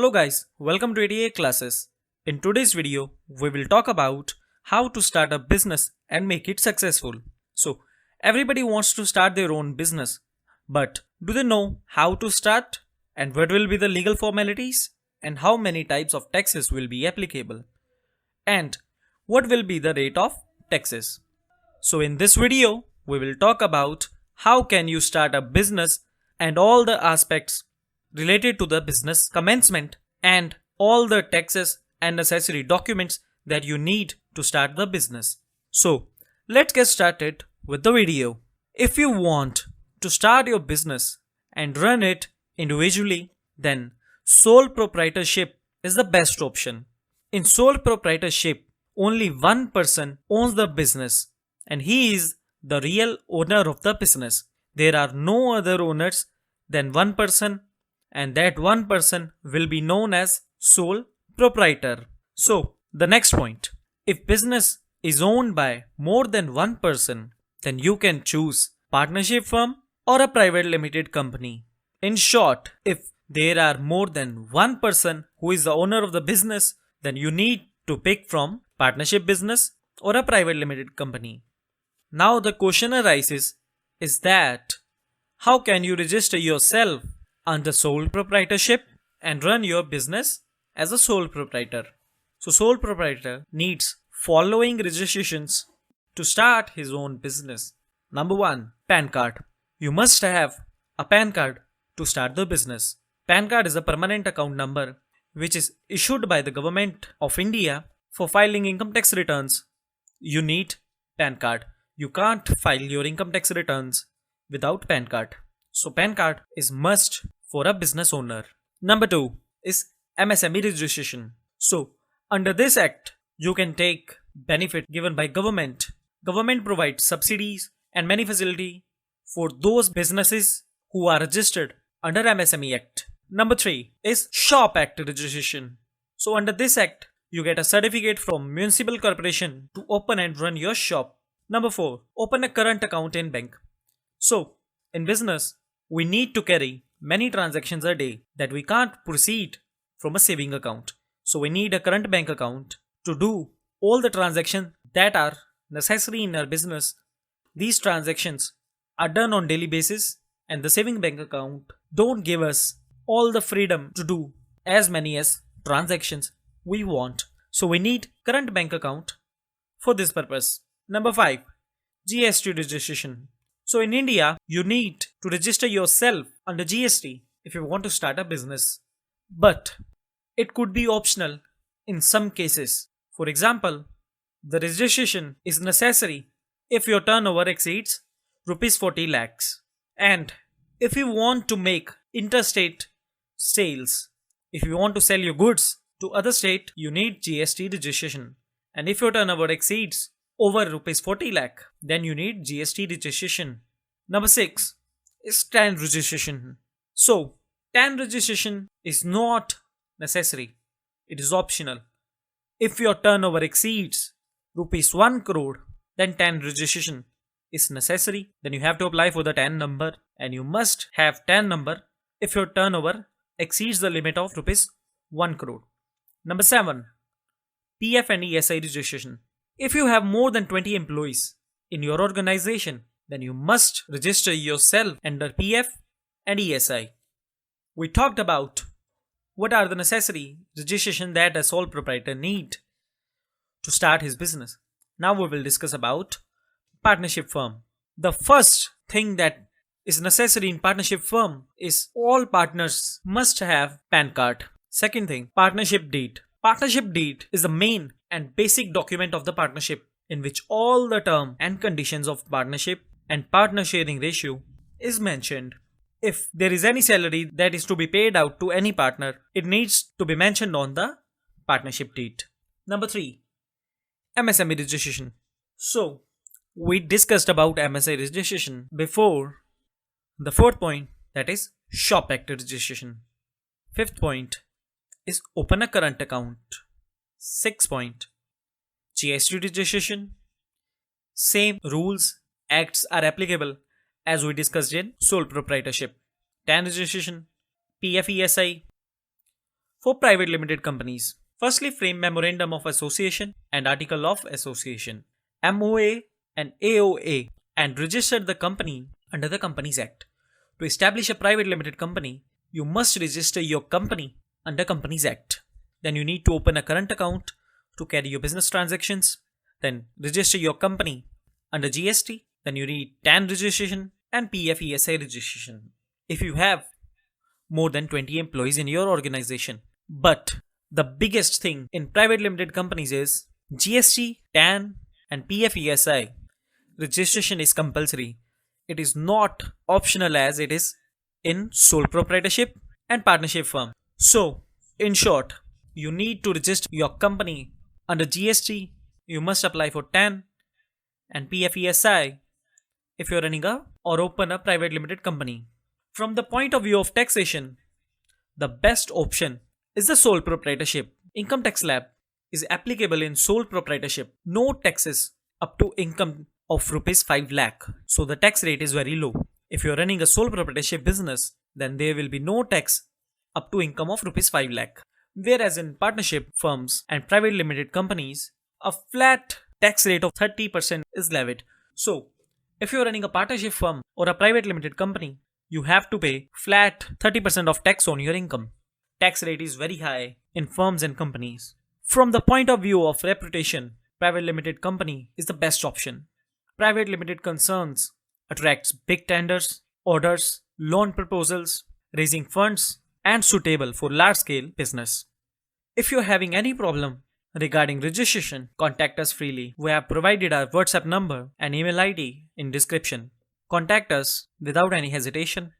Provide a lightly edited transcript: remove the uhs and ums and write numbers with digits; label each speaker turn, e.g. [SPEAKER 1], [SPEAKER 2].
[SPEAKER 1] Hello guys, welcome to 88 classes. In today's video, we will talk about how to start a business and make it successful. So, everybody wants to start their own business, but do they know how to start and what will be the legal formalities and how many types of taxes will be applicable and what will be the rate of taxes? So in this video, we will talk about how can you start a business and all the aspects related to the business commencement and all the taxes and necessary documents that you need to start the business. So let's get started with the video. If you want to start your business and run it individually, then sole proprietorship is the best option. In sole proprietorship, only one person owns the business and he is the real owner of the business. There are no other owners than one person, and that one person will be known as sole proprietor. So, the next point, if business is owned by more than one person, then you can choose partnership firm or a private limited company. In short, if there are more than one person who is the owner of the business, then you need to pick from partnership business or a private limited company. Now the question arises is that how can you register yourself under sole proprietorship and run your business as a sole proprietor? So sole proprietor needs following registrations to start his own business. Number 1, PAN card. You must have a PAN card to start the business. PAN card is a permanent account number which is issued by the government of India for filing income tax returns. You need PAN card. You can't file your income tax returns without PAN card. So PAN card is must for a business owner. Number 2 is MSME registration. So under this act, you can take benefit given by government. Government provides subsidies and many facility for those businesses who are registered under MSME Act. Number 3 is Shop Act registration. So under this act, you get a certificate from municipal corporation to open and run your shop. Number 4, open a current account in bank. So in business, we need to carry many transactions a day that we can't proceed from a saving account. So we need a current bank account to do all the transactions that are necessary in our business. These transactions are done on daily basis and the saving bank account don't give us all the freedom to do as many as transactions we want. So we need current bank account for this purpose. Number 5, GST registration. So in India, you need to register yourself under GST if you want to start a business. But it could be optional in some cases. For example, the registration is necessary if your turnover exceeds rupees 40 lakhs. And if you want to make interstate sales, if you want to sell your goods to other state, you need GST registration. And if your turnover exceeds over rupees 40 lakh, then you need GST registration. Number 6 is TAN registration. So, TAN registration is not necessary. It is optional. If your turnover exceeds rupees 1 crore, then TAN registration is necessary. Then you have to apply for the TAN number and you must have TAN number if your turnover exceeds the limit of rupees 1 crore. Number 7, PF and ESI registration. If you have more than 20 employees in your organization, then you must register yourself under PF and ESI. We talked about what are the necessary registration that a sole proprietor need to start his business. Now we will discuss about partnership firm. The first thing that is necessary in partnership firm is all partners must have PAN card. Second thing, partnership deed. Partnership deed is the main and basic document of the partnership in which all the term and conditions of partnership and partner sharing ratio is mentioned. If there is any salary that is to be paid out to any partner, it needs to be mentioned on the partnership deed. Number 3, MSME registration. So we discussed about MSME registration before. The 4th point, that is Shop Act registration. 5th point is open a current account. 6th point, GST registration. Same rules, acts are applicable as we discussed in sole proprietorship. TAN registration, PFESI, for private limited companies. Firstly, frame Memorandum of Association and Article of Association, MOA and AOA, and register the company under the Companies Act. To establish a private limited company, you must register your company under Companies Act. Then you need to open a current account to carry your business transactions. Then register your company under GST. Then you need TAN registration and PFESI registration if you have more than 20 employees in your organization. But the biggest thing in private limited companies is GST, TAN, and PFESI registration is compulsory. It is not optional as it is in sole proprietorship and partnership firm. So, in short, you need to register your company under GST. You must apply for TAN and PFESI if you're running a or open a private limited company. From the point of view of taxation, the best option is the sole proprietorship. Income tax slab is applicable in sole proprietorship. No taxes up to income of rupees 5 lakh. So the tax rate is very low. If you're running a sole proprietorship business, then there will be no tax up to income of rupees 5 lakh. Whereas in partnership firms and private limited companies, a flat tax rate of 30% is levied. So if you're running a partnership firm or a private limited company, you have to pay flat 30% of tax on your income. Tax rate is very high in firms and companies. From the point of view of reputation, private limited company is the best option. Private limited concerns attracts big tenders, orders, loan proposals, raising funds, and suitable for large scale business. If you're having any problem regarding registration, contact us freely. We have provided our WhatsApp number and email ID in description. Contact us without any hesitation.